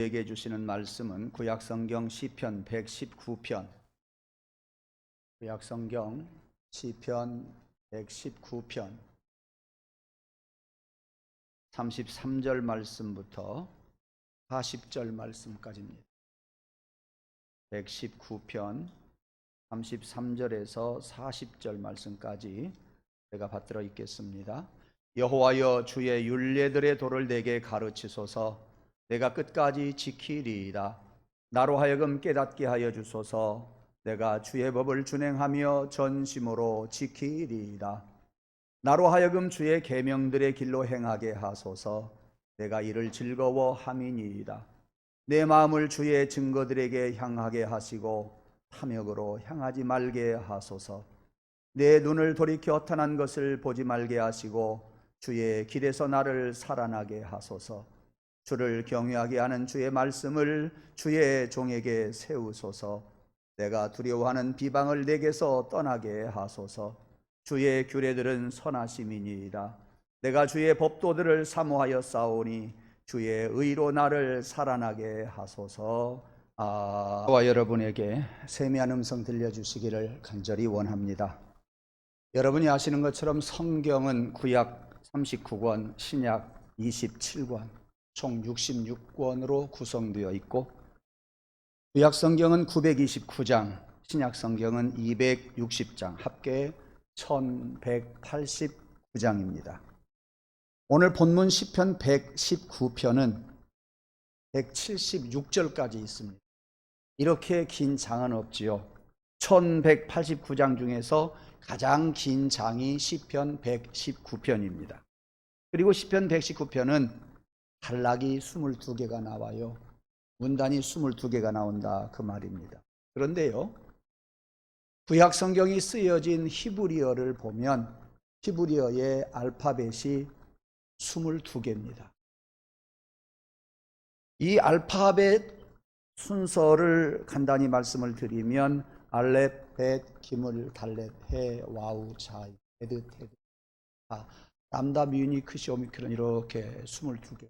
우리에게 주시는 말씀은 구약성경 시편 119편, 구약성경 시편 119편 33절 말씀부터 40절 말씀까지입니다. 119편 33절에서 40절 말씀까지 제가 받들어 읽겠습니다. 여호와여, 주의 율례들의 도를 내게 가르치소서. 내가 끝까지 지키리이다. 나로 하여금 깨닫게 하여 주소서. 내가 주의 법을 준행하며 전심으로 지키리이다. 나로 하여금 주의 계명들의 길로 행하게 하소서. 내가 이를 즐거워함이니이다. 내 마음을 주의 증거들에게 향하게 하시고 탐욕으로 향하지 말게 하소서. 내 눈을 돌이켜 탄한 것을 보지 말게 하시고 주의 길에서 나를 살아나게 하소서. 주를 경외하게 하는 주의 말씀을 주의 종에게 세우소서. 내가 두려워하는 비방을 내게서 떠나게 하소서. 주의 규례들은 선하심이니이다. 내가 주의 법도들을 사모하여 싸우니 주의 의로 나를 살아나게 하소서. 저와 여러분에게 세미한 음성 들려주시기를 간절히 원합니다. 여러분이 아시는 것처럼 성경은 구약 39권, 신약 27권, 총 66권으로 구성되어 있고, 구약 성경은 929장, 신약 성경은 260장, 합계 1189장입니다. 오늘 본문 시편 119편은 176절까지 있습니다. 이렇게 긴 장은 없지요. 1189장 중에서 가장 긴 장이 시편 119편입니다. 그리고 시편 119편은 단락이 22개가 나와요. 문단이 22개가 나온다, 그 말입니다. 그런데요, 구약 성경이 쓰여진 히브리어를 보면 히브리어의 알파벳이 22개입니다. 이 알파벳 순서를 간단히 말씀을 드리면 알렙, 벳, 기물, 달렙, 해, 와우, 자, 헤드, 테드, 람다, 뮤니, 크시, 오미크론, 이렇게 22개.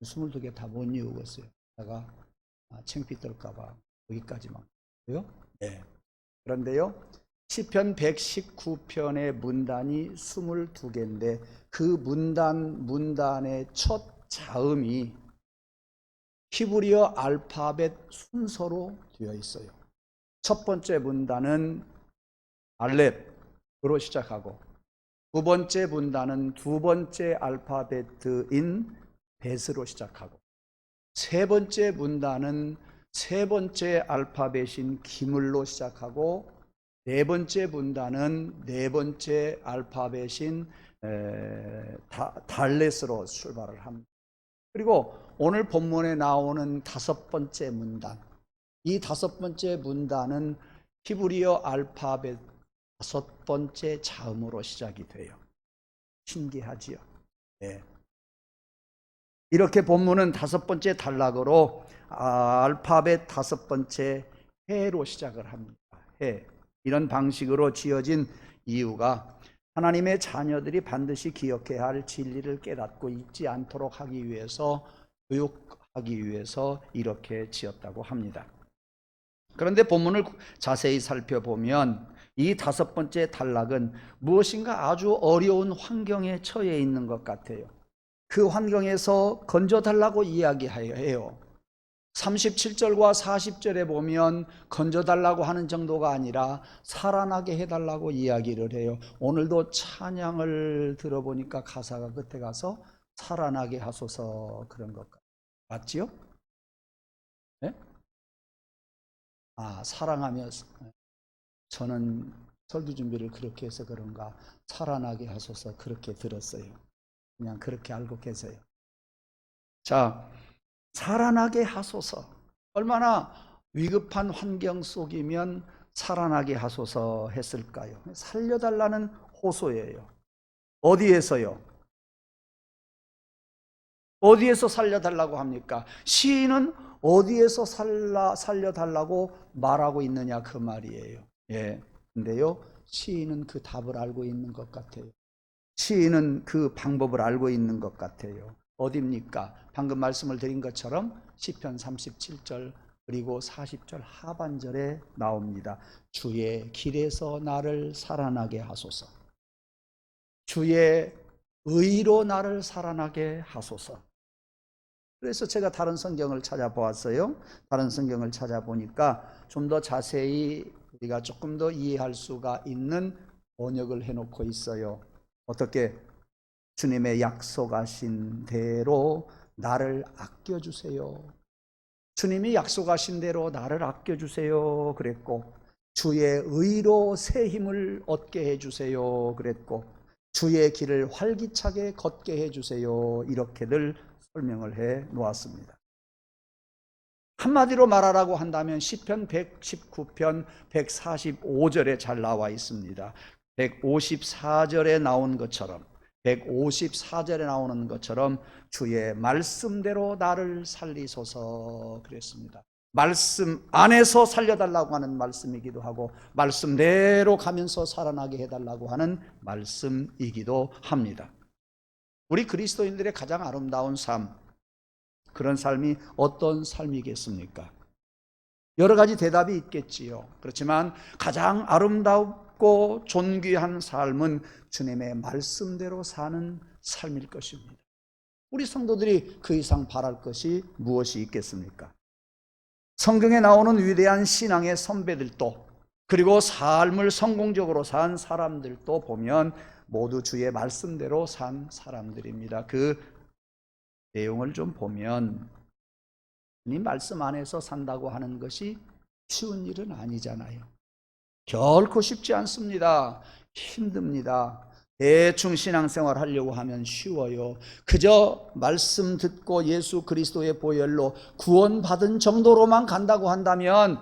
22개 다 못 이루겠어요. 제가 창피 떨까봐 여기까지만. 네. 그런데요, 시편 119편의 문단이 22개인데 그 문단의 첫 자음이 히브리어 알파벳 순서로 되어 있어요. 첫 번째 문단은 알렙으로 시작하고, 두 번째 문단은 두 번째 알파벳인 벳으로 시작하고, 세 번째 문단은 세 번째 알파벳인 기물로 시작하고, 네 번째 문단은 네 번째 알파벳인 달렛으로 출발을 합니다. 그리고 오늘 본문에 나오는 다섯 번째 문단, 이 다섯 번째 문단은 히브리어 알파벳 다섯 번째 자음으로 시작이 돼요. 신기하지요? 네. 이렇게 본문은 다섯 번째 단락으로 알파벳 다섯 번째 해로 시작을 합니다. 해. 이런 방식으로 지어진 이유가 하나님의 자녀들이 반드시 기억해야 할 진리를 깨닫고 잊지 않도록 하기 위해서, 교육하기 위해서 이렇게 지었다고 합니다. 그런데 본문을 자세히 살펴보면 이 다섯 번째 단락은 무엇인가 아주 어려운 환경에 처해 있는 것 같아요. 그 환경에서 건져달라고 이야기해요. 37절과 40절에 보면 건져달라고 하는 정도가 아니라 살아나게 해달라고 이야기를 해요. 오늘도 찬양을 들어보니까 가사가 끝에 가서 살아나게 하소서, 그런 것 같아요. 맞지요? 네? 사랑하며, 저는 설교 준비를 그렇게 해서 그런가 살아나게 하소서 그렇게 들었어요. 그냥 그렇게 알고 계세요. 자, 살아나게 하소서. 얼마나 위급한 환경 속이면 살아나게 하소서 했을까요? 살려달라는 호소예요. 어디에서요? 어디에서 살려달라고 합니까? 시인은 어디에서 살려달라고 말하고 있느냐, 그 말이에요. 예. 근데요, 시인은 그 답을 알고 있는 것 같아요. 시인은 그 방법을 알고 있는 것 같아요. 어디입니까? 방금 말씀을 드린 것처럼 시편 37절 그리고 40절 하반절에 나옵니다. 주의 길에서 나를 살아나게 하소서. 주의 의로 나를 살아나게 하소서. 그래서 제가 다른 성경을 찾아보았어요. 다른 성경을 찾아보니까 좀 더 자세히 우리가 조금 더 이해할 수가 있는 번역을 해놓고 있어요. 어떻게? 주님의 약속하신 대로 나를 아껴주세요. 주님이 약속하신 대로 나를 아껴주세요 그랬고, 주의 의로 새 힘을 얻게 해주세요 그랬고, 주의 길을 활기차게 걷게 해주세요, 이렇게들 설명을 해 놓았습니다. 한마디로 말하라고 한다면 시편 119편 145절에 잘 나와 있습니다. 154절에 나온 것처럼, 154절에 나오는 것처럼 주의 말씀대로 나를 살리소서 그랬습니다. 말씀 안에서 살려달라고 하는 말씀이기도 하고, 말씀대로 가면서 살아나게 해달라고 하는 말씀이기도 합니다. 우리 그리스도인들의 가장 아름다운 삶, 그런 삶이 어떤 삶이겠습니까? 여러 가지 대답이 있겠지요. 그렇지만 가장 아름답고 존귀한 삶은 주님의 말씀대로 사는 삶일 것입니다. 우리 성도들이 그 이상 바랄 것이 무엇이 있겠습니까? 성경에 나오는 위대한 신앙의 선배들도, 그리고 삶을 성공적으로 산 사람들도 보면 모두 주의 말씀대로 산 사람들입니다. 그 내용을 좀 보면 이 말씀 안에서 산다고 하는 것이 쉬운 일은 아니잖아요. 결코 쉽지 않습니다. 힘듭니다. 대충 신앙생활 하려고 하면 쉬워요. 그저 말씀 듣고 예수 그리스도의 보혈로 구원받은 정도로만 간다고 한다면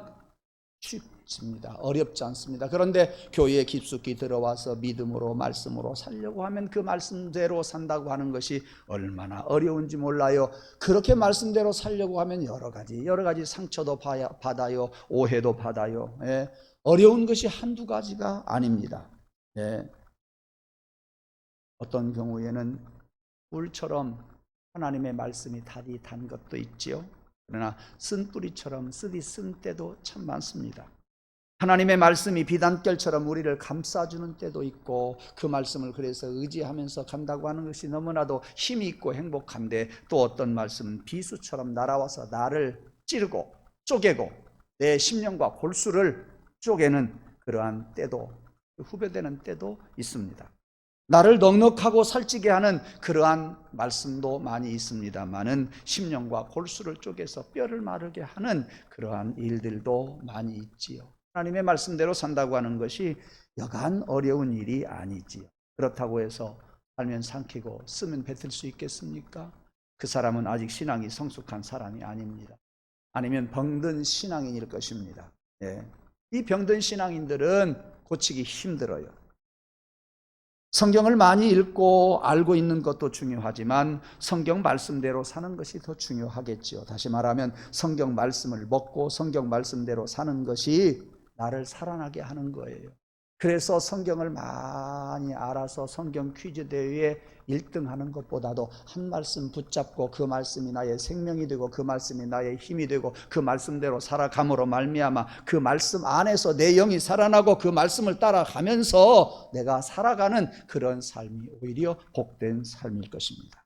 쉽습니다. 어렵지 않습니다. 그런데 교회에 깊숙이 들어와서 믿음으로 말씀으로 살려고 하면 그 말씀대로 산다고 하는 것이 얼마나 어려운지 몰라요. 그렇게 말씀대로 살려고 하면 여러 가지 상처도 받아요. 오해도 받아요. 예. 어려운 것이 한두 가지가 아닙니다. 예. 어떤 경우에는 꿀처럼 하나님의 말씀이 달이 단 것도 있지요. 그러나 쓴 뿌리처럼 쓰디 쓴 때도 참 많습니다. 하나님의 말씀이 비단결처럼 우리를 감싸주는 때도 있고, 그 말씀을 그래서 의지하면서 간다고 하는 것이 너무나도 힘이 있고 행복한데, 또 어떤 말씀은 비수처럼 날아와서 나를 찌르고 쪼개고 내 심령과 골수를 쪼개는 그러한 때도, 후벼되는 때도 있습니다. 나를 넉넉하고 살찌게 하는 그러한 말씀도 많이 있습니다만은 심령과 골수를 쪼개서 뼈를 마르게 하는 그러한 일들도 많이 있지요. 하나님의 말씀대로 산다고 하는 것이 여간 어려운 일이 아니지요. 그렇다고 해서 살면 삼키고 쓰면 뱉을 수 있겠습니까? 그 사람은 아직 신앙이 성숙한 사람이 아닙니다. 아니면 병든 신앙인일 것입니다. 예. 이 병든 신앙인들은 고치기 힘들어요. 성경을 많이 읽고 알고 있는 것도 중요하지만 성경 말씀대로 사는 것이 더 중요하겠지요. 다시 말하면 성경 말씀을 먹고 성경 말씀대로 사는 것이 나를 살아나게 하는 거예요. 그래서 성경을 많이 알아서 성경 퀴즈 대회에 1등하는 것보다도 한 말씀 붙잡고 그 말씀이 나의 생명이 되고 그 말씀이 나의 힘이 되고 그 말씀대로 살아감으로 말미암아 그 말씀 안에서 내 영이 살아나고 그 말씀을 따라가면서 내가 살아가는 그런 삶이 오히려 복된 삶일 것입니다.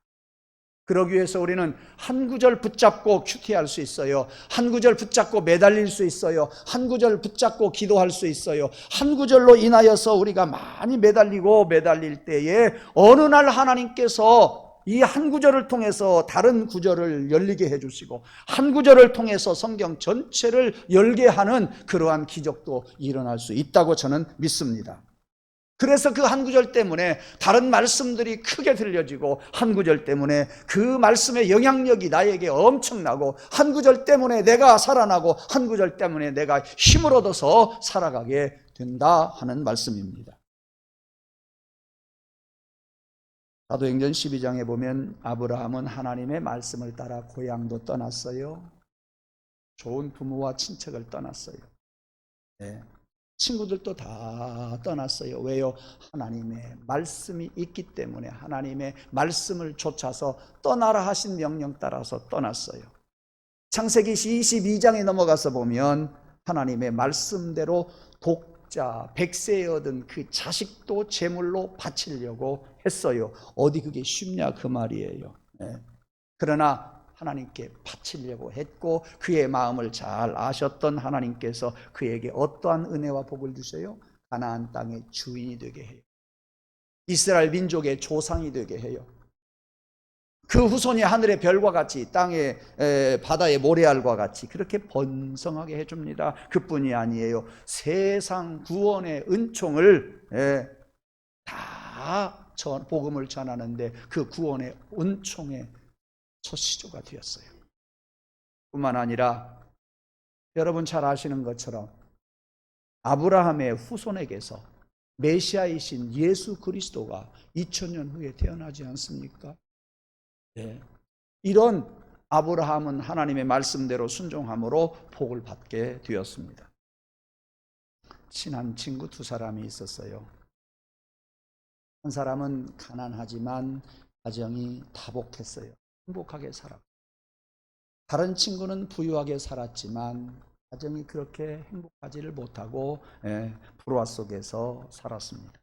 그러기 위해서 우리는 한 구절 붙잡고 큐티할 수 있어요. 한 구절 붙잡고 매달릴 수 있어요. 한 구절 붙잡고 기도할 수 있어요. 한 구절로 인하여서 우리가 많이 매달릴 때에 어느 날 하나님께서 이 한 구절을 통해서 다른 구절을 열리게 해주시고 한 구절을 통해서 성경 전체를 열게 하는 그러한 기적도 일어날 수 있다고 저는 믿습니다. 그래서 그 한 구절 때문에 다른 말씀들이 크게 들려지고, 한 구절 때문에 그 말씀의 영향력이 나에게 엄청나고, 한 구절 때문에 내가 살아나고, 한 구절 때문에 내가 힘을 얻어서 살아가게 된다 하는 말씀입니다. 사도행전 12장에 보면 아브라함은 하나님의 말씀을 따라 고향도 떠났어요. 좋은 부모와 친척을 떠났어요. 네. 친구들도 다 떠났어요. 왜요? 하나님의 말씀이 있기 때문에 하나님의 말씀을 쫓아서 떠나라 하신 명령 따라서 떠났어요. 창세기 22장에 넘어가서 보면 하나님의 말씀대로 독자 100세에 얻은 그 자식도 제물로 바치려고 했어요. 어디 그게 쉽냐 그 말이에요. 네. 그러나 하나님께 바치려고 했고 그의 마음을 잘 아셨던 하나님께서 그에게 어떠한 은혜와 복을 주셔요? 가나안 땅의 주인이 되게 해요. 이스라엘 민족의 조상이 되게 해요. 그 후손이 하늘의 별과 같이 땅의 바다의 모래알과 같이 그렇게 번성하게 해줍니다. 그뿐이 아니에요. 세상 구원의 은총을 다 복음을 전하는데 그 구원의 은총의 첫 시조가 되었어요. 뿐만 아니라 여러분 잘 아시는 것처럼 아브라함의 후손에게서 메시아이신 예수 그리스도가 2000년 후에 태어나지 않습니까? 네. 이런 아브라함은 하나님의 말씀대로 순종함으로 복을 받게 되었습니다. 친한 친구 두 사람이 있었어요. 한 사람은 가난하지만 가정이 다복했어요. 행복하게 살았고, 다른 친구는 부유하게 살았지만 가정이 그렇게 행복하지를 못하고 불화 속에서 살았습니다.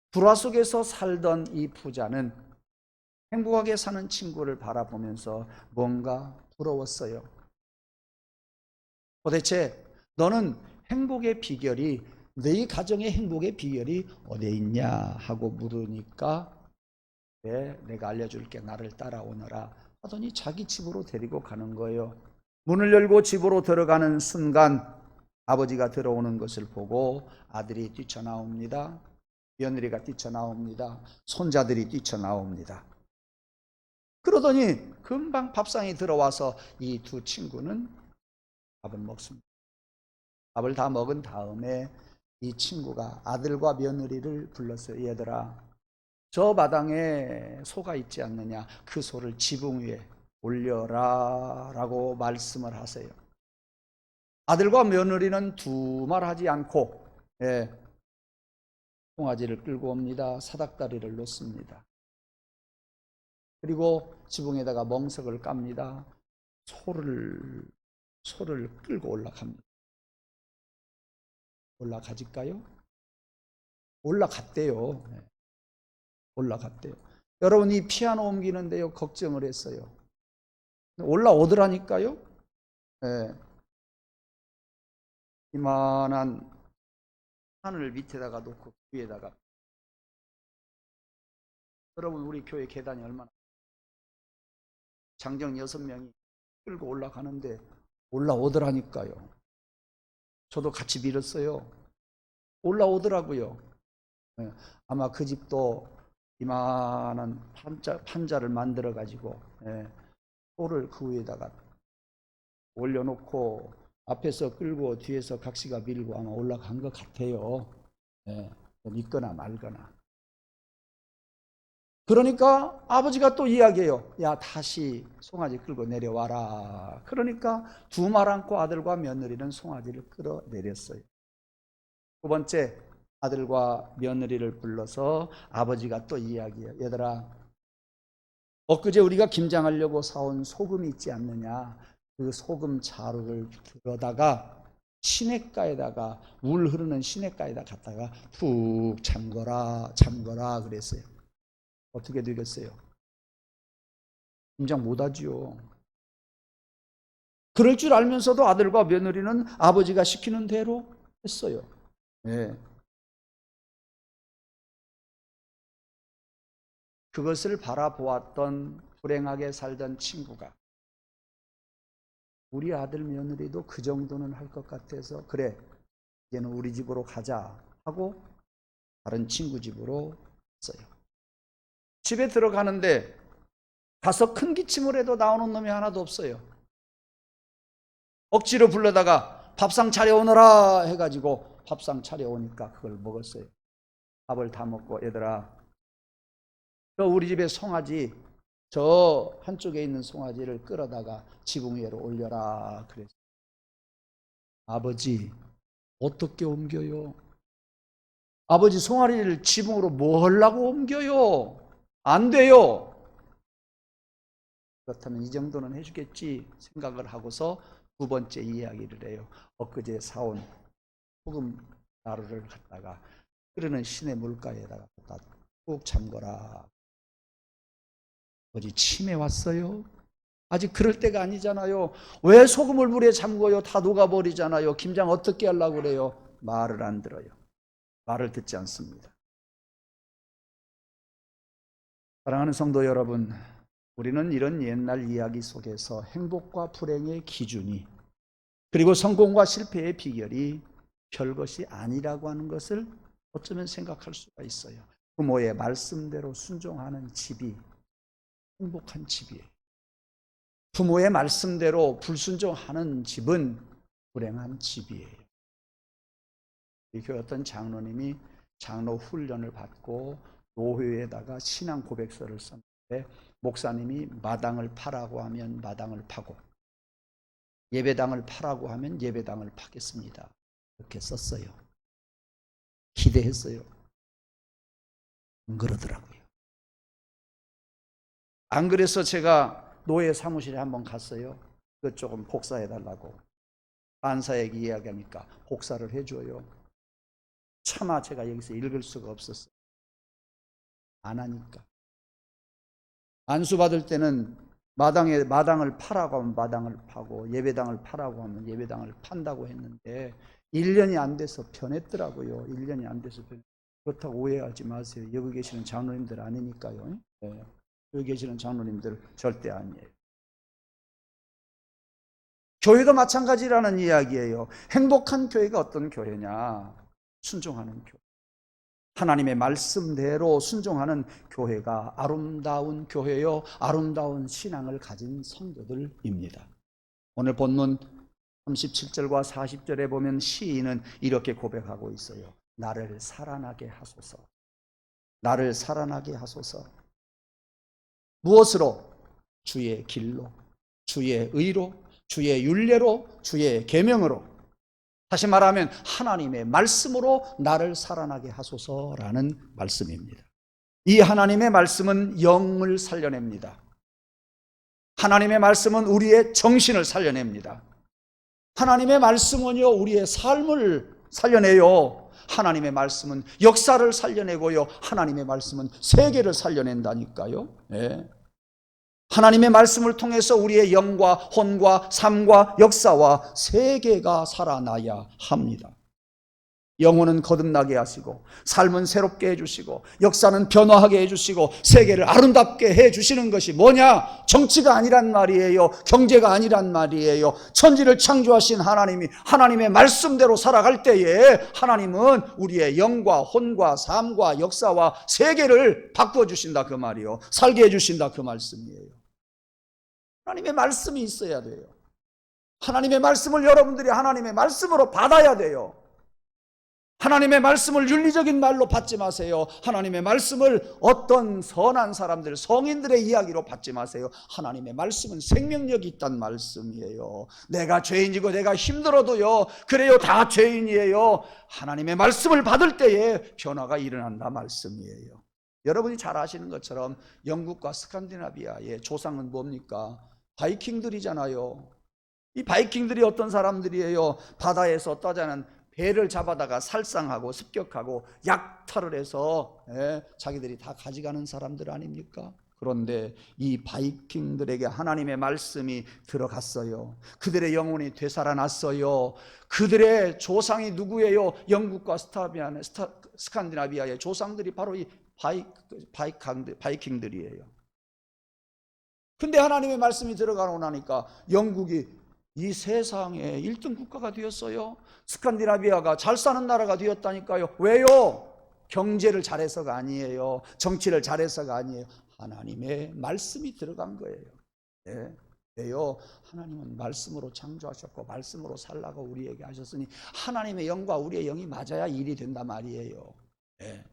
불화 속에서 살던 이 부자는 행복하게 사는 친구를 바라보면서 뭔가 부러웠어요. 도대체 너는 행복의 비결이, 너희 가정의 행복의 비결이 어디에 있냐 하고 물으니까 내가 알려줄게, 나를 따라오너라 하더니 자기 집으로 데리고 가는 거예요. 문을 열고 집으로 들어가는 순간 아버지가 들어오는 것을 보고 아들이 뛰쳐나옵니다. 며느리가 뛰쳐나옵니다. 손자들이 뛰쳐나옵니다. 그러더니 금방 밥상이 들어와서 이 두 친구는 밥을 먹습니다. 밥을 다 먹은 다음에 이 친구가 아들과 며느리를 불렀어요. 얘들아, 저 마당에 소가 있지 않느냐, 그 소를 지붕 위에 올려라 라고 말씀을 하세요. 아들과 며느리는 두말하지 않고 송아지를 끌고 옵니다. 사닥다리를 놓습니다. 그리고 지붕에다가 멍석을 깝니다. 소를 끌고 올라갑니다. 올라가질까요? 올라갔대요. 올라갔대요. 여러분, 이 피아노 옮기는데요 걱정을 했어요. 올라오더라니까요. 이만한 하늘 밑에다가 놓고 위에다가. 여러분, 우리 교회 계단이 얼마나, 장정 6명이 끌고 올라가는데 올라오더라니까요. 저도 같이 밀었어요. 올라오더라고요. 아마 그 집도 이만한 판자를 만들어 가지고 소를 그 위에다가 올려놓고 앞에서 끌고 뒤에서 각시가 밀고 아마 올라간 것 같아요. 믿거나 말거나. 그러니까 아버지가 또 이야기해요. 야, 다시 송아지 끌고 내려와라. 그러니까 두 말 않고 아들과 며느리는 송아지를 끌어내렸어요. 두 번째, 아들과 며느리를 불러서 아버지가 또 이야기해요. 얘들아, 엊그제 우리가 김장하려고 사온 소금이 있지 않느냐, 그 소금 자루를 들어다가 시냇가에다가, 물 흐르는 시냇가에다 갖다가 푹 잠궈라 그랬어요. 어떻게 되겠어요? 김장 못하지요. 그럴 줄 알면서도 아들과 며느리는 아버지가 시키는 대로 했어요. 그것을 바라보았던 불행하게 살던 친구가, 우리 아들 며느리도 그 정도는 할 것 같아서 그래, 이제는 우리 집으로 가자 하고 다른 친구 집으로 갔어요. 집에 들어가는데 가서 큰 기침을 해도 나오는 놈이 하나도 없어요. 억지로 불러다가 밥상 차려오너라 해가지고 밥상 차려오니까 그걸 먹었어요. 밥을 다 먹고, 얘들아, 저 우리 집에 송아지, 저 한쪽에 있는 송아지를 끌어다가 지붕 위로 올려라 그랬어요. 아버지, 어떻게 옮겨요? 아버지 송아리를 지붕으로 뭐 하려고 옮겨요? 안 돼요. 그렇다면 이 정도는 해주겠지 생각을 하고서 두 번째 이야기를 해요. 엊그제 사온 소금 나루를 갖다가 흐르는 시내 물가에다가 꾹 잠궈라. 아버지 치매 왔어요? 아직 그럴 때가 아니잖아요. 왜 소금을 물에 잠궈요? 다 녹아버리잖아요. 김장 어떻게 하려고 그래요? 말을 안 들어요. 말을 듣지 않습니다. 사랑하는 성도 여러분, 우리는 이런 옛날 이야기 속에서 행복과 불행의 기준이, 그리고 성공과 실패의 비결이 별것이 아니라고 하는 것을 어쩌면 생각할 수가 있어요. 부모의 말씀대로 순종하는 집이 행복한 집이에요. 부모의 말씀대로 불순종하는 집은 불행한 집이에요. 그 어떤 장로님이 장로 훈련을 받고 노회에다가 신앙 고백서를 썼는데, 목사님이 마당을 파라고 하면 마당을 파고 예배당을 파라고 하면 예배당을 파겠습니다. 이렇게 썼어요. 기대했어요. 안 그러더라고요. 안 그래서 제가 노예 사무실에 한번 갔어요. 그것 조금 복사해달라고. 반사에게 이야기하니까 복사를 해줘요. 차마 제가 여기서 읽을 수가 없었어요. 안 하니까. 안수받을 때는 마당을 파라고 하면 마당을 파고 예배당을 파라고 하면 예배당을 판다고 했는데 1년이 안 돼서 변했더라고요. 1년이 안 돼서 그렇다고 오해하지 마세요. 여기 계시는 장로님들 아니니까요. 네. 여기 계시는 장로님들 절대 아니에요. 교회도 마찬가지라는 이야기예요. 행복한 교회가 어떤 교회냐? 순종하는 교회. 하나님의 말씀대로 순종하는 교회가 아름다운 교회요, 아름다운 신앙을 가진 성도들입니다. 오늘 본문 37절과 40절에 보면 시인은 이렇게 고백하고 있어요. 나를 살아나게 하소서. 나를 살아나게 하소서. 무엇으로? 주의 길로, 주의 의로, 주의 율례로, 주의 계명으로. 다시 말하면 하나님의 말씀으로 나를 살아나게 하소서라는 말씀입니다. 이 하나님의 말씀은 영을 살려냅니다. 하나님의 말씀은 우리의 정신을 살려냅니다. 하나님의 말씀은요, 우리의 삶을 살려내요. 하나님의 말씀은 역사를 살려내고요, 하나님의 말씀은 세계를 살려낸다니까요. 네. 하나님의 말씀을 통해서 우리의 영과 혼과 삶과 역사와 세계가 살아나야 합니다. 영혼은 거듭나게 하시고, 삶은 새롭게 해주시고, 역사는 변화하게 해주시고, 세계를 아름답게 해주시는 것이 뭐냐? 정치가 아니란 말이에요. 경제가 아니란 말이에요. 천지를 창조하신 하나님이 하나님의 말씀대로 살아갈 때에 하나님은 우리의 영과 혼과 삶과 역사와 세계를 바꿔주신다 그 말이에요. 살게 해주신다 그 말씀이에요. 하나님의 말씀이 있어야 돼요. 하나님의 말씀을 여러분들이 하나님의 말씀으로 받아야 돼요. 하나님의 말씀을 윤리적인 말로 받지 마세요. 하나님의 말씀을 어떤 선한 사람들, 성인들의 이야기로 받지 마세요. 하나님의 말씀은 생명력이 있단 말씀이에요. 내가 죄인이고 내가 힘들어도요, 그래요, 다 죄인이에요. 하나님의 말씀을 받을 때에 변화가 일어난다 말씀이에요. 여러분이 잘 아시는 것처럼 영국과 스칸디나비아의 조상은 뭡니까? 바이킹들이잖아요. 이 바이킹들이 어떤 사람들이에요? 바다에서 떠자는 배를 잡아다가 살상하고 습격하고 약탈을 해서 자기들이 다 가져가는 사람들 아닙니까? 그런데 이 바이킹들에게 하나님의 말씀이 들어갔어요. 그들의 영혼이 되살아났어요. 그들의 조상이 누구예요? 영국과 스칸디나비아의 조상들이 바로 이 바이킹들이에요. 근데 하나님의 말씀이 들어가고 나니까 영국이 이 세상의 1등 국가가 되었어요. 스칸디나비아가 잘 사는 나라가 되었다니까요. 왜요? 경제를 잘해서가 아니에요. 정치를 잘해서가 아니에요. 하나님의 말씀이 들어간 거예요. 네. 왜요? 하나님은 말씀으로 창조하셨고 말씀으로 살라고 우리에게 하셨으니 하나님의 영과 우리의 영이 맞아야 일이 된단 말이에요. 네.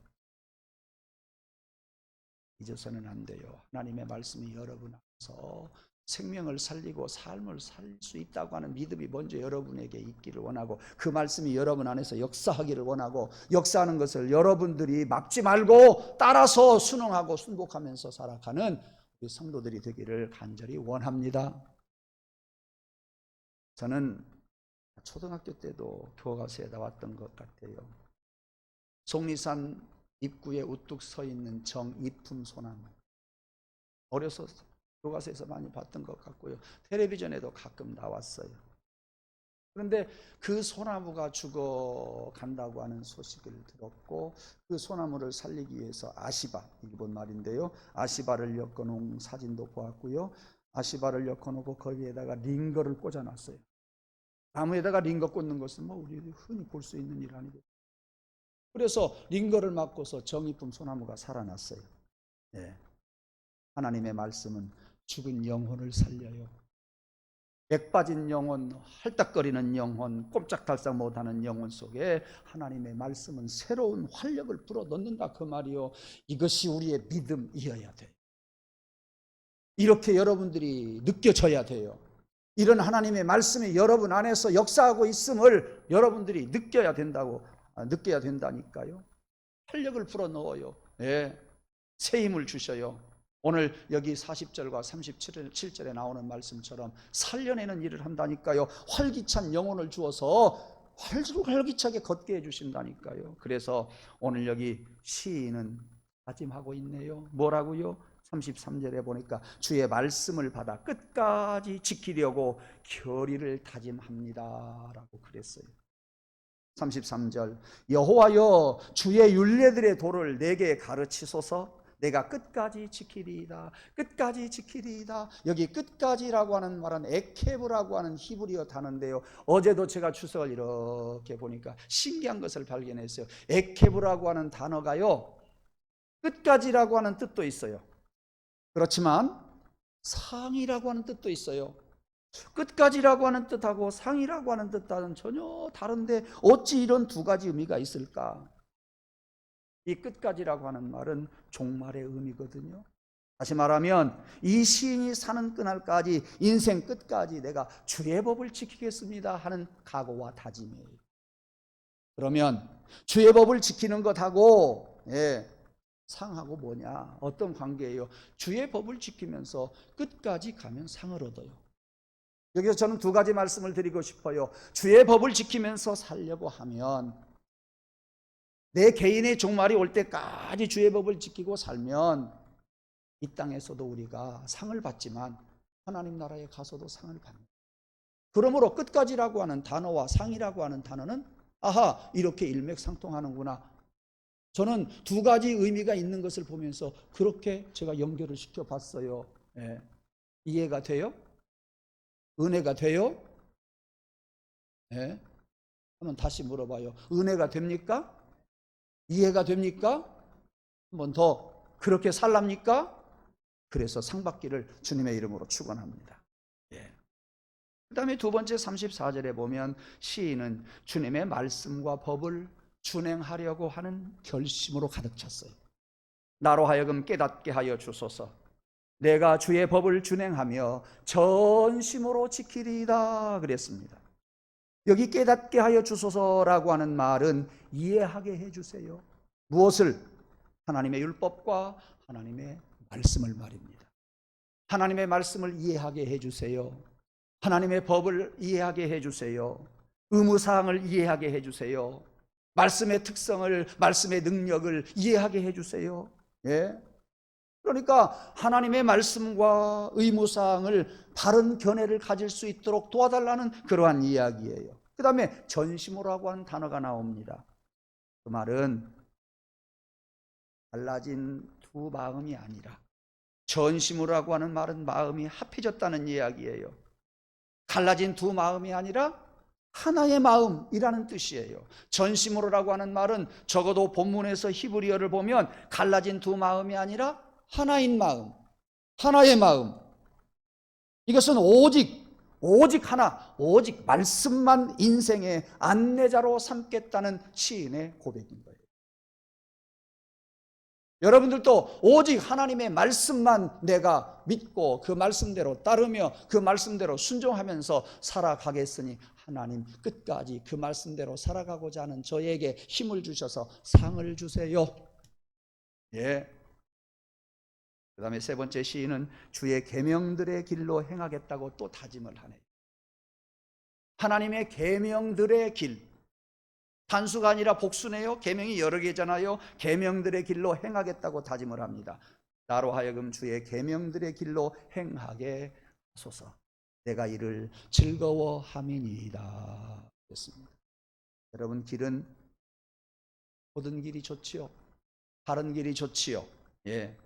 잊어서는 안 돼요. 하나님의 말씀이 여러분 안에서 생명을 살리고 삶을 살릴 수 있다고 하는 믿음이 먼저 여러분에게 있기를 원하고, 그 말씀이 여러분 안에서 역사하기를 원하고, 역사하는 것을 여러분들이 막지 말고 따라서 순응하고 순복하면서 살아가는 우리 성도들이 되기를 간절히 원합니다. 저는 초등학교 때도 교과서에 나왔던 것 같아요. 속리산 입구에 우뚝 서 있는 정이품 소나무. 어려서 교과서에서 많이 봤던 것 같고요. 텔레비전에도 가끔 나왔어요. 그런데 그 소나무가 죽어간다고 하는 소식을 들었고, 그 소나무를 살리기 위해서 아시바, 일본 말인데요, 아시바를 엮어놓은 사진도 보았고요. 아시바를 엮어놓고 거기에다가 링거를 꽂아놨어요. 나무에다가 링거 꽂는 것은 뭐 우리 흔히 볼 수 있는 일 아니겠어요. 그래서 링거를 맞고서 정이품 소나무가 살아났어요. 네. 하나님의 말씀은 죽은 영혼을 살려요. 맥 빠진 영혼, 할딱거리는 영혼, 꼼짝달싹 못하는 영혼 속에 하나님의 말씀은 새로운 활력을 불어넣는다, 그 말이요. 이것이 우리의 믿음이어야 돼요. 이렇게 여러분들이 느껴져야 돼요. 이런 하나님의 말씀이 여러분 안에서 역사하고 있음을 여러분들이 느껴야 된다니까요. 활력을 불어넣어요. 네. 새 힘을 주셔요. 오늘 여기 40절과 37절에 나오는 말씀처럼 살려내는 일을 한다니까요. 활기찬 영혼을 주어서 활기차게 걷게 해주신다니까요. 그래서 오늘 여기 시인은 다짐하고 있네요. 뭐라고요? 33절에 보니까 주의 말씀을 받아 끝까지 지키려고 결의를 다짐합니다 라고 그랬어요. 33절, 여호와여 주의 율례들의 도를 내게 가르치소서. 내가 끝까지 지키리이다. 끝까지 지키리이다. 여기 끝까지라고 하는 말은 에케브라고 하는 히브리어 단어인데요, 어제도 제가 주석을 이렇게 보니까 신기한 것을 발견했어요. 에케브라고 하는 단어가요, 끝까지라고 하는 뜻도 있어요. 그렇지만 상이라고 하는 뜻도 있어요. 끝까지라고 하는 뜻하고 상이라고 하는 뜻과는 전혀 다른데 어찌 이런 두 가지 의미가 있을까? 이 끝까지라고 하는 말은 종말의 의미거든요. 다시 말하면 이 시인이 사는 그날까지, 인생 끝까지 내가 주의 법을 지키겠습니다 하는 각오와 다짐이에요. 그러면 주의 법을 지키는 것하고 상하고 뭐냐? 어떤 관계예요? 주의 법을 지키면서 끝까지 가면 상을 얻어요. 여기서 저는 두 가지 말씀을 드리고 싶어요. 주의 법을 지키면서 살려고 하면, 내 개인의 종말이 올 때까지 주의 법을 지키고 살면 이 땅에서도 우리가 상을 받지만 하나님 나라에 가서도 상을 받는다. 그러므로 끝까지라고 하는 단어와 상이라고 하는 단어는 아하, 이렇게 일맥상통하는구나. 저는 두 가지 의미가 있는 것을 보면서 그렇게 제가 연결을 시켜봤어요. 이해가 돼요? 은혜가 돼요? 한번 다시 물어봐요. 은혜가 됩니까? 이해가 됩니까? 한 번 더, 그렇게 살랍니까? 그래서 상 받기를 주님의 이름으로 축원합니다. 그 다음에 두 번째 34절에 보면 시인은 주님의 말씀과 법을 준행하려고 하는 결심으로 가득 찼어요. 나로 하여금 깨닫게 하여 주소서. 내가 주의 법을 준행하며 전심으로 지키리이다 그랬습니다. 여기 깨닫게 하여 주소서라고 하는 말은 이해하게 해주세요. 무엇을? 하나님의 율법과 하나님의 말씀을 말입니다. 하나님의 말씀을 이해하게 해주세요. 하나님의 법을 이해하게 해주세요. 의무사항을 이해하게 해주세요. 말씀의 특성을, 말씀의 능력을 이해하게 해주세요. 그러니까 하나님의 말씀과 의무사항을 바른 견해를 가질 수 있도록 도와달라는 그러한 이야기예요. 그 다음에 전심으로라고 하는 단어가 나옵니다. 그 말은 달라진 두 마음이 아니라, 전심으로라고 하는 말은 마음이 합해졌다는 이야기예요. 갈라진 두 마음이 아니라 하나의 마음이라는 뜻이에요. 전심으로라고 하는 말은 적어도 본문에서 히브리어를 보면 갈라진 두 마음이 아니라 하나인 마음, 하나의 마음. 이것은 오직 하나, 오직 말씀만 인생의 안내자로 삼겠다는 시인의 고백인 거예요. 여러분들도 오직 하나님의 말씀만 내가 믿고 그 말씀대로 따르며 그 말씀대로 순종하면서 살아가겠으니 하나님 끝까지 그 말씀대로 살아가고자 하는 저에게 힘을 주셔서 상을 주세요. 예. 그 다음에 세 번째 시인은 주의 계명들의 길로 행하겠다고 또 다짐을 하네요. 하나님의 계명들의 길, 단수가 아니라 복수네요. 계명이 여러 개잖아요. 계명들의 길로 행하겠다고 다짐을 합니다. 나로 하여금 주의 계명들의 길로 행하게 하소서. 내가 이를 즐거워함이니이다. 그랬습니다. 여러분, 길은 모든 길이 좋지요. 바른 길이 좋지요. 예.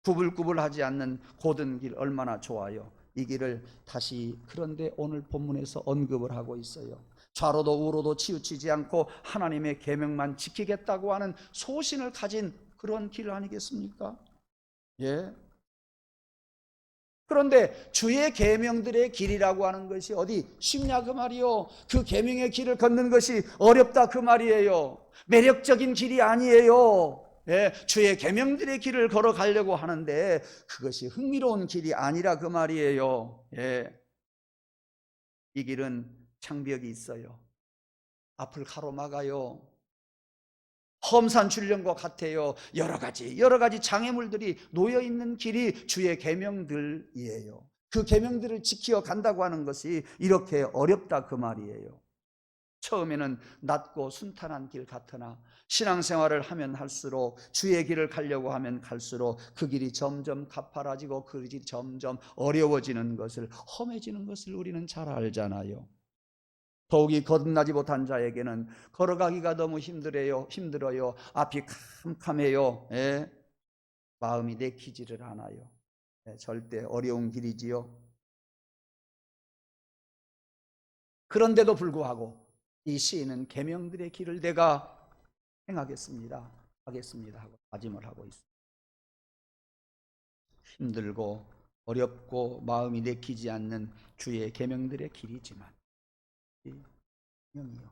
구불구불하지 않는 고든 길 얼마나 좋아요. 이 길을 다시 그런데 오늘 본문에서 언급을 하고 있어요. 좌로도 우로도 치우치지 않고 하나님의 계명만 지키겠다고 하는 소신을 가진 그런 길 아니겠습니까? 예. 그런데 주의 계명들의 길이라고 하는 것이 어디 쉽냐 그 말이요. 그 계명의 길을 걷는 것이 어렵다 그 말이에요. 매력적인 길이 아니에요. 예, 주의 계명들의 길을 걸어가려고 하는데 그것이 흥미로운 길이 아니라 그 말이에요. 예. 이 길은 장벽이 있어요. 앞을 가로막아요. 험산 출령과 같아요. 여러 가지 장애물들이 놓여 있는 길이 주의 계명들이에요. 그 계명들을 지켜 간다고 하는 것이 이렇게 어렵다 그 말이에요. 처음에는 낮고 순탄한 길 같으나 신앙생활을 하면 할수록 주의 길을 가려고 하면 갈수록 그 길이 점점 가파라지고 그 길이 점점 어려워지는 것을, 험해지는 것을 우리는 잘 알잖아요. 더욱이 거듭나지 못한 자에게는 걸어가기가 너무 힘들어요. 앞이 캄캄해요. 예? 마음이 내키지를 않아요. 예, 절대 어려운 길이지요. 그런데도 불구하고 이 시인은 계명들의 길을 내가 행하겠습니다. 하겠습니다 하고 다짐을 하고 있습니다. 힘들고 어렵고 마음이 내키지 않는 주의 계명들의 길이지만 계명이요.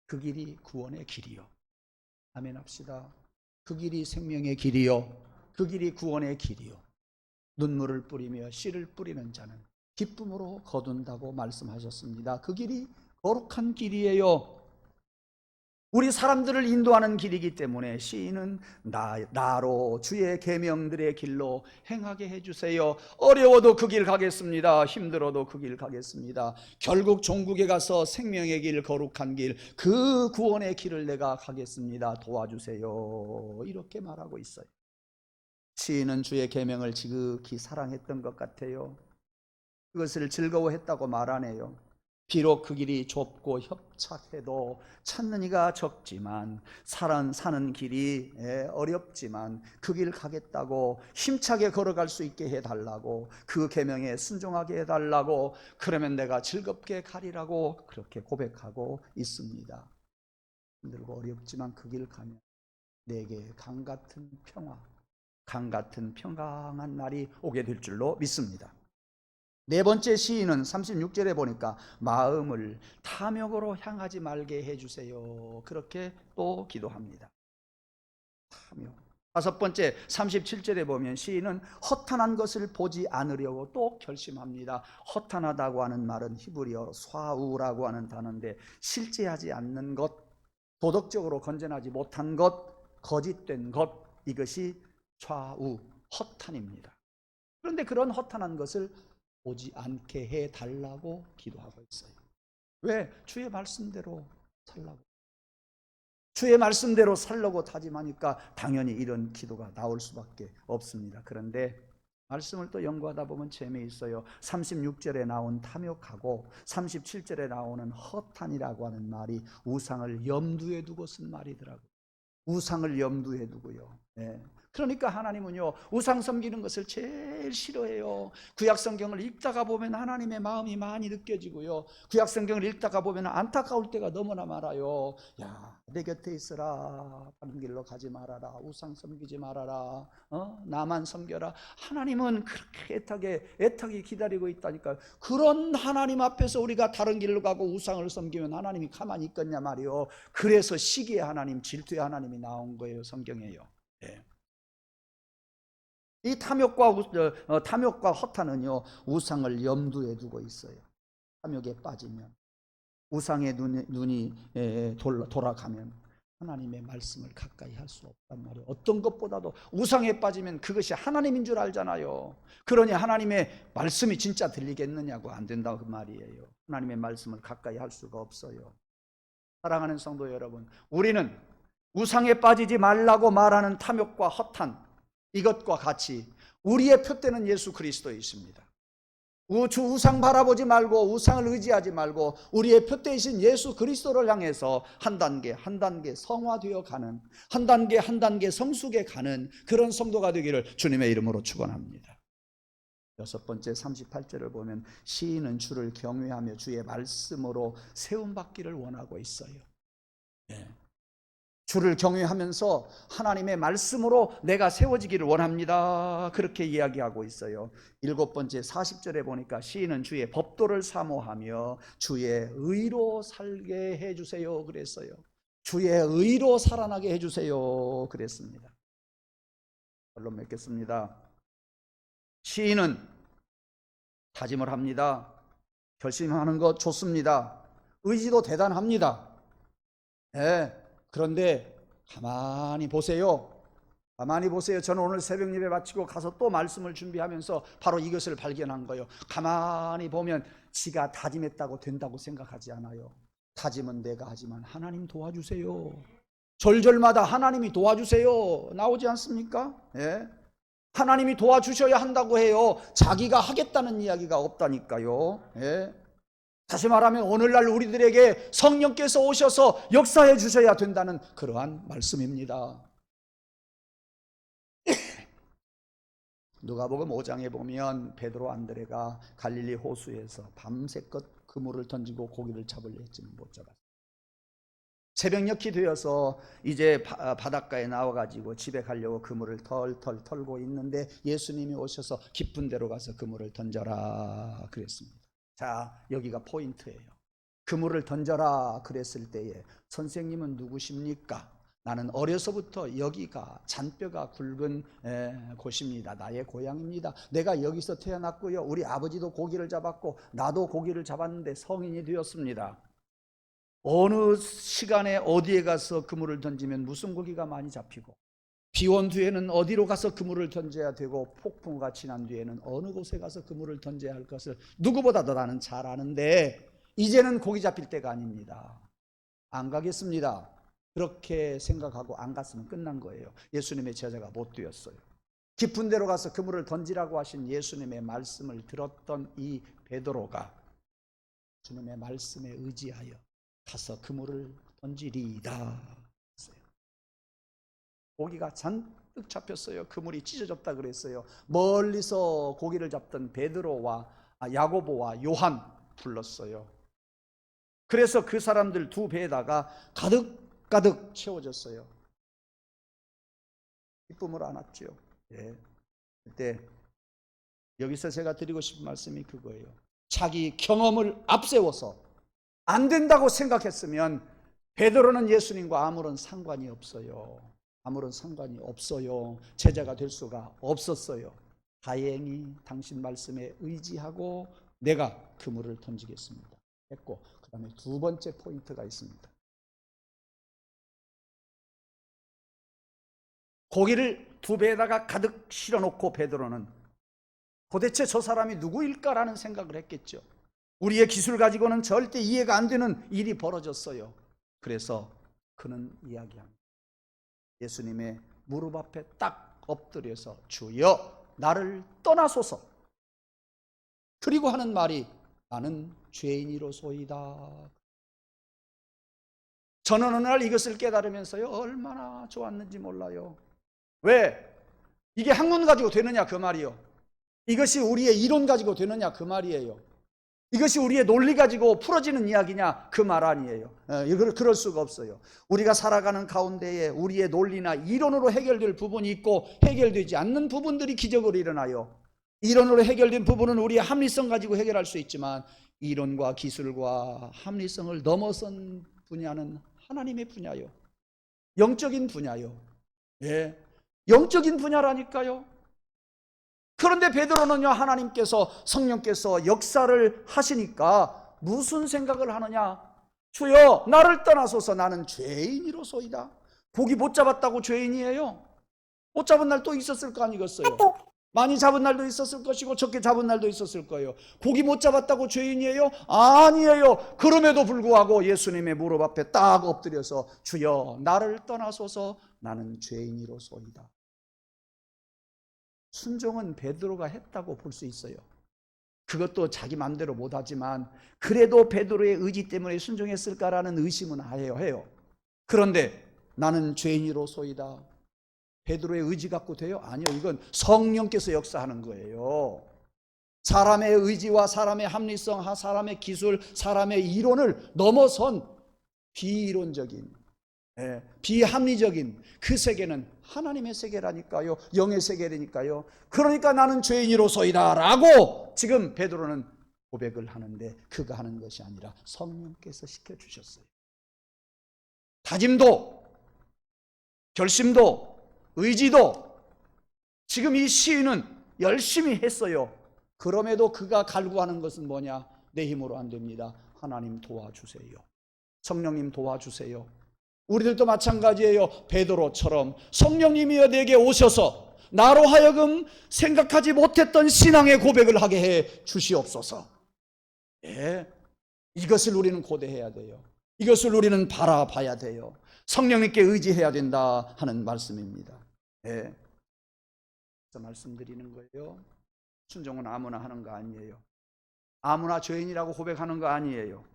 그 길이 구원의 길이요. 아멘 합시다. 그 길이 생명의 길이요. 그 길이 구원의 길이요. 눈물을 뿌리며 씨를 뿌리는 자는 기쁨으로 거둔다고 말씀하셨습니다. 그 길이 거룩한 길이에요. 우리 사람들을 인도하는 길이기 때문에 시인은 나로 주의 계명들의 길로 행하게 해주세요. 어려워도 그 길 가겠습니다. 힘들어도 그 길 가겠습니다. 결국 종국에 가서 생명의 길, 거룩한 길, 그 구원의 길을 내가 가겠습니다. 도와주세요. 이렇게 말하고 있어요. 시인은 주의 계명을 지극히 사랑했던 것 같아요. 그것을 즐거워했다고 말하네요. 비록 그 길이 좁고 협착해도 찾는 이가 적지만 사는 길이 어렵지만 그 길 가겠다고 힘차게 걸어갈 수 있게 해달라고, 그 계명에 순종하게 해달라고, 그러면 내가 즐겁게 가리라고 그렇게 고백하고 있습니다. 힘들고 어렵지만 그 길 가면 내게 강같은 평화, 강같은 평강한 날이 오게 될 줄로 믿습니다. 네 번째 시인은 36절에 보니까 마음을 탐욕으로 향하지 말게 해주세요. 그렇게 또 기도합니다. 탐욕. 다섯 번째 37절에 보면 시인은 허탄한 것을 보지 않으려고 또 결심합니다. 허탄하다고 하는 말은 히브리어 쏴우라고 하는 단어인데 실제하지 않는 것, 도덕적으로 건전하지 못한 것, 거짓된 것, 이것이 좌우, 허탄입니다. 그런데 그런 허탄한 것을 오지 않게 해달라고 기도하고 있어요. 왜? 주의 말씀대로 살라고. 주의 말씀대로 살려고 다짐하니까 당연히 이런 기도가 나올 수밖에 없습니다. 그런데 말씀을 또 연구하다 보면 재미있어요. 36절에 나온 탐욕하고 37절에 나오는 허탄이라고 하는 말이 우상을 염두에 두고 쓴 말이더라고요. 우상을 염두에 두고요. 네. 그러니까 하나님은요, 우상 섬기는 것을 제일 싫어해요. 구약성경을 읽다가 보면 하나님의 마음이 많이 느껴지고요, 구약성경을 읽다가 보면 안타까울 때가 너무나 많아요. 야, 내 곁에 있어라. 다른 길로 가지 말아라. 우상 섬기지 말아라. 나만 섬겨라. 하나님은 그렇게 애타게 기다리고 있다니까요. 그런 하나님 앞에서 우리가 다른 길로 가고 우상을 섬기면 하나님이 가만히 있겠냐 말이요. 그래서 시기의 하나님, 질투의 하나님이 나온 거예요. 성경에요. 예. 이 탐욕과 허탄은요, 우상을 염두에 두고 있어요. 탐욕에 빠지면, 우상의 눈이 돌아가면 하나님의 말씀을 가까이 할 수 없단 말이에요. 어떤 것보다도 우상에 빠지면 그것이 하나님인 줄 알잖아요. 그러니 하나님의 말씀이 진짜 들리겠느냐고, 안 된다고 그 말이에요. 하나님의 말씀을 가까이 할 수가 없어요. 사랑하는 성도 여러분, 우리는 우상에 빠지지 말라고 말하는 탐욕과 허탄, 이것과 같이 우리의 표대는 예수 그리스도에 있습니다. 우상 바라보지 말고 우상을 의지하지 말고 우리의 표대이신 예수 그리스도를 향해서 한 단계 한 단계 성화되어 가는, 한 단계 한 단계 성숙해 가는 그런 성도가 되기를 주님의 이름으로 축원합니다. 6번째 38절을 보면 시인은 주를 경외하며 주의 말씀으로 세움받기를 원하고 있어요. 네. 주를 경외하면서 하나님의 말씀으로 내가 세워지기를 원합니다. 그렇게 이야기하고 있어요. 7번째 40절에 보니까 시인은 주의 법도를 사모하며 주의 의로 살게 해주세요 그랬어요. 주의 의로 살아나게 해주세요 그랬습니다. 결론 맺겠습니다. 시인은 다짐을 합니다. 결심하는 것 좋습니다. 의지도 대단합니다. 네. 그런데 가만히 보세요. 가만히 보세요. 저는 오늘 새벽 예배 마치고 가서 또 말씀을 준비하면서 바로 이것을 발견한 거예요. 가만히 보면 지가 다짐했다고 된다고 생각하지 않아요. 다짐은 내가 하지만 하나님 도와주세요. 절절마다 하나님이 도와주세요 나오지 않습니까? 예? 하나님이 도와주셔야 한다고 해요. 자기가 하겠다는 이야기가 없다니까요. 예? 다시 말하면 오늘날 우리들에게 성령께서 오셔서 역사해 주셔야 된다는 그러한 말씀입니다. 누가복음 5장에 보면 베드로 안드레가 갈릴리 호수에서 밤새껏 그물을 던지고 고기를 잡으려 했지만 못 잡았어요. 새벽녘이 되어서 이제 바닷가에 나와가지고 집에 가려고 그물을 털털 털고 있는데 예수님이 오셔서 깊은 데로 가서 그물을 던져라 그랬습니다. 자, 여기가 포인트예요. 그물을 던져라 그랬을 때에 선생님은 누구십니까? 나는 어려서부터 여기가 잔뼈가 굵은 곳입니다. 나의 고향입니다. 내가 여기서 태어났고요. 우리 아버지도 고기를 잡았고 나도 고기를 잡았는데 성인이 되었습니다. 어느 시간에 어디에 가서 그물을 던지면 무슨 고기가 많이 잡히고 비온 뒤에는 어디로 가서 그물을 던져야 되고 폭풍우가 지난 뒤에는 어느 곳에 가서 그물을 던져야 할 것을 누구보다도 나는 잘 아는데 이제는 고기 잡힐 때가 아닙니다. 안 가겠습니다. 그렇게 생각하고 안 갔으면 끝난 거예요. 예수님의 제자가 못 되었어요. 깊은 데로 가서 그물을 던지라고 하신 예수님의 말씀을 들었던 이 베드로가 주님의 말씀에 의지하여 가서 그물을 던지리이다. 고기가 잔뜩 잡혔어요. 그물이 찢어졌다 그랬어요. 멀리서 고기를 잡던 베드로와 야고보와 요한 불렀어요. 그래서 그 사람들 두 배에다가 가득가득 채워졌어요. 기쁨을 안았죠. 예. 그때 여기서 제가 드리고 싶은 말씀이 그거예요. 자기 경험을 앞세워서 안 된다고 생각했으면 베드로는 예수님과 아무런 상관이 없어요. 아무런 상관이 없어요. 제자가 될 수가 없었어요. 다행히 당신 말씀에 의지하고 내가 그물을 던지겠습니다 했고, 그 다음에 두 번째 포인트가 있습니다. 고기를 두 배에다가 가득 실어놓고 베드로는 도대체 저 사람이 누구일까라는 생각을 했겠죠. 우리의 기술 가지고는 절대 이해가 안 되는 일이 벌어졌어요. 그래서 그는 이야기합니다. 예수님의 무릎 앞에 딱 엎드려서 주여 나를 떠나소서. 그리고 하는 말이 나는 죄인이로소이다. 저는 어느 날 이것을 깨달으면서요 얼마나 좋았는지 몰라요. 왜? 이게 학문 가지고 되느냐 그 말이요. 이것이 우리의 이론 가지고 되느냐 그 말이에요. 이것이 우리의 논리 가지고 풀어지는 이야기냐 그 말 아니에요. 그럴 수가 없어요. 우리가 살아가는 가운데에 우리의 논리나 이론으로 해결될 부분이 있고 해결되지 않는 부분들이 기적으로 일어나요. 이론으로 해결된 부분은 우리의 합리성 가지고 해결할 수 있지만 이론과 기술과 합리성을 넘어선 분야는 하나님의 분야요. 영적인 분야요. 예. 영적인 분야라니까요. 그런데 베드로는요, 하나님께서, 성령께서 역사를 하시니까 무슨 생각을 하느냐? 주여, 나를 떠나소서, 나는 죄인이로소이다. 고기 못 잡았다고 죄인이에요? 못 잡은 날 또 있었을 거 아니겠어요? 많이 잡은 날도 있었을 것이고 적게 잡은 날도 있었을 거예요. 고기 못 잡았다고 죄인이에요? 아니에요. 그럼에도 불구하고 예수님의 무릎 앞에 딱 엎드려서 주여, 나를 떠나소서, 나는 죄인이로소이다. 순종은 베드로가 했다고 볼 수 있어요. 그것도 자기 마음대로 못하지만 그래도 베드로의 의지 때문에 순종했을까라는 의심은 해요. 그런데 나는 죄인이로소이다. 베드로의 의지 갖고 돼요? 아니요. 이건 성령께서 역사하는 거예요. 사람의 의지와 사람의 합리성, 사람의 기술, 사람의 이론을 넘어선 비이론적인, 비합리적인 그 세계는 하나님의 세계라니까요. 영의 세계라니까요. 그러니까 나는 죄인이로소이다 라고 지금 베드로는 고백을 하는데, 그가 하는 것이 아니라 성령께서 시켜주셨어요. 다짐도, 결심도, 의지도 지금 이 시인은 열심히 했어요. 그럼에도 그가 갈구하는 것은 뭐냐? 내 힘으로 안 됩니다. 하나님 도와주세요. 성령님 도와주세요. 우리들도 마찬가지예요. 베드로처럼 성령님이여 내게 오셔서 나로 하여금 생각하지 못했던 신앙의 고백을 하게 해 주시옵소서. 이것을 우리는 고대해야 돼요. 이것을 우리는 바라봐야 돼요. 성령님께 의지해야 된다 하는 말씀입니다. 그래서 말씀드리는 거예요. 순종은 아무나 하는 거 아니에요. 아무나 죄인이라고 고백하는 거 아니에요.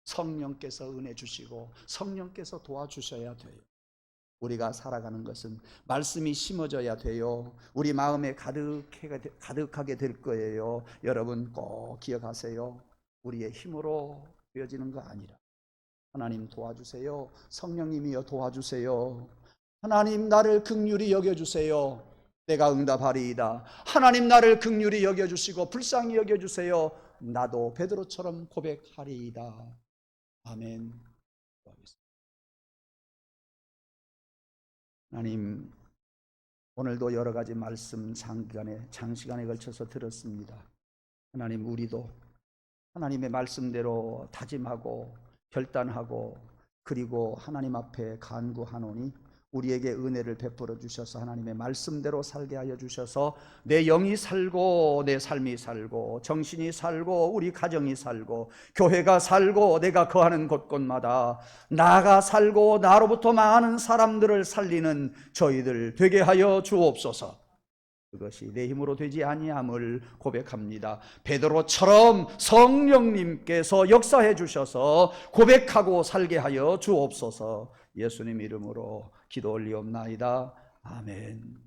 성령께서 은혜 주시고 성령께서 도와주셔야 돼요. 우리가 살아가는 것은 말씀이 심어져야 돼요. 우리 마음에 가득하게 될 거예요. 여러분 꼭 기억하세요. 우리의 힘으로 되어지는 거 아니라 하나님 도와주세요. 성령님이여 도와주세요. 하나님 나를 긍휼히 여겨주세요. 내가 응답하리이다. 하나님 나를 긍휼히 여겨주시고 불쌍히 여겨주세요. 나도 베드로처럼 고백하리이다. 아멘. 하나님, 오늘도 여러 가지 말씀 장시간에 걸쳐서 들었습니다. 하나님, 우리도 하나님의 말씀대로 다짐하고 결단하고 그리고 하나님 앞에 간구하노니 우리에게 은혜를 베풀어 주셔서 하나님의 말씀대로 살게 하여 주셔서 내 영이 살고 내 삶이 살고 정신이 살고 우리 가정이 살고 교회가 살고 내가 거하는 곳곳마다 나가 살고 나로부터 많은 사람들을 살리는 저희들 되게 하여 주옵소서. 그것이 내 힘으로 되지 아니함을 고백합니다. 베드로처럼 성령님께서 역사해 주셔서 고백하고 살게 하여 주옵소서. 예수님 이름으로 기도 올리옵나이다. 아멘.